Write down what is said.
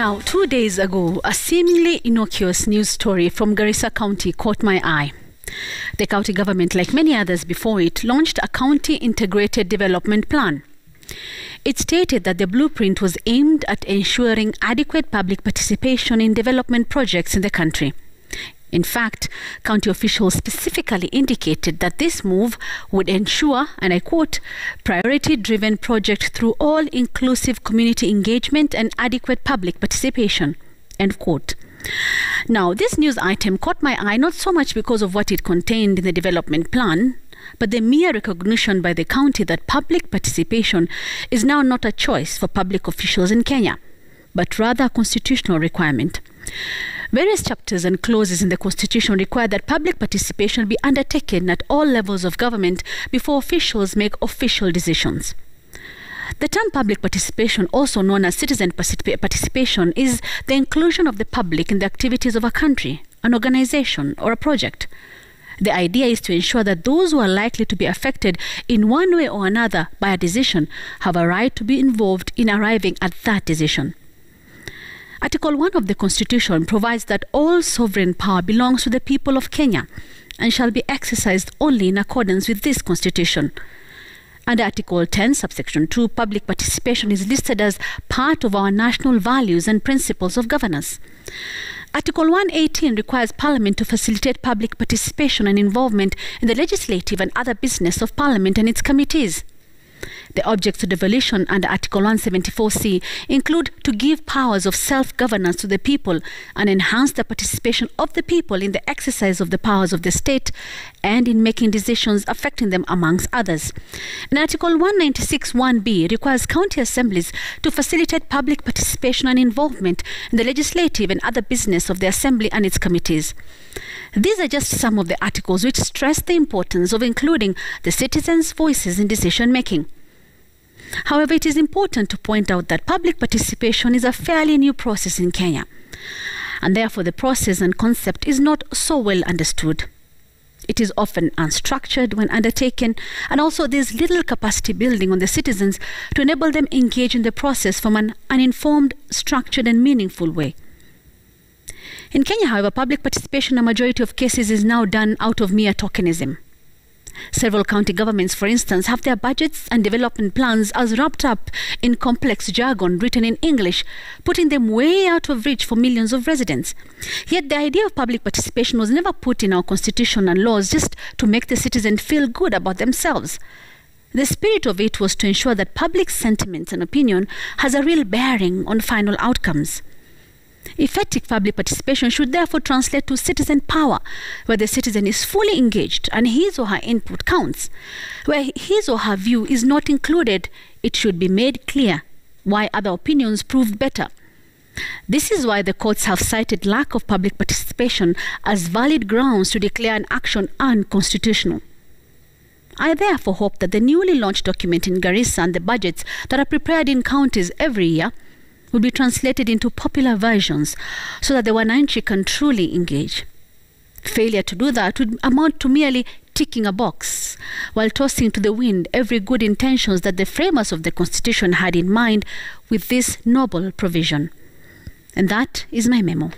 Now, 2 days ago, a seemingly innocuous news story from Garissa County caught my eye. The county government, like many others before it, launched a county integrated development plan. It stated that the blueprint was aimed at ensuring adequate public participation in development projects in the country. In fact, county officials specifically indicated that this move would ensure, and I quote, priority-driven project through all-inclusive community engagement and adequate public participation, end quote. Now, this news item caught my eye not so much because of what it contained in the development plan, but the mere recognition by the county that public participation is now not a choice for public officials in Kenya, but rather a constitutional requirement. Various chapters and clauses in the Constitution require that public participation be undertaken at all levels of government before officials make official decisions. The term public participation, also known as citizen participation, is the inclusion of the public in the activities of a country, an organization, or a project. The idea is to ensure that those who are likely to be affected in one way or another by a decision have a right to be involved in arriving at that decision. Article 1 of the Constitution provides that all sovereign power belongs to the people of Kenya and shall be exercised only in accordance with this Constitution. Under Article 10, subsection 2, public participation is listed as part of our national values and principles of governance. Article 118 requires Parliament to facilitate public participation and involvement in the legislative and other business of Parliament and its committees. The objects of devolution under Article 174C include to give powers of self-governance to the people and enhance the participation of the people in the exercise of the powers of the state and in making decisions affecting them, amongst others. And Article 196(1)(b) requires county assemblies to facilitate public participation and involvement in the legislative and other business of the assembly and its committees. These are just some of the articles which stress the importance of including the citizens' voices in decision-making. However, it is important to point out that public participation is a fairly new process in Kenya, and therefore the process and concept is not so well understood. It is often unstructured when undertaken, and also there is little capacity building on the citizens to enable them engage in the process from an uninformed, structured and meaningful way. In Kenya, however, public participation in a majority of cases is now done out of mere tokenism. Several county governments, for instance, have their budgets and development plans as wrapped up in complex jargon written in English, putting them way out of reach for millions of residents. Yet the idea of public participation was never put in our constitution and laws just to make the citizen feel good about themselves. The spirit of it was to ensure that public sentiment and opinion has a real bearing on final outcomes. Effective public participation should therefore translate to citizen power, where the citizen is fully engaged and his or her input counts. Where his or her view is not included, it should be made clear why other opinions proved better. This is why the courts have cited lack of public participation as valid grounds to declare an action unconstitutional. I therefore hope that the newly launched document in Garissa and the budgets that are prepared in counties every year will be translated into popular versions so that the Wananchi can truly engage. Failure to do that would amount to merely ticking a box while tossing to the wind every good intentions that the framers of the Constitution had in mind with this noble provision. And that is my memo.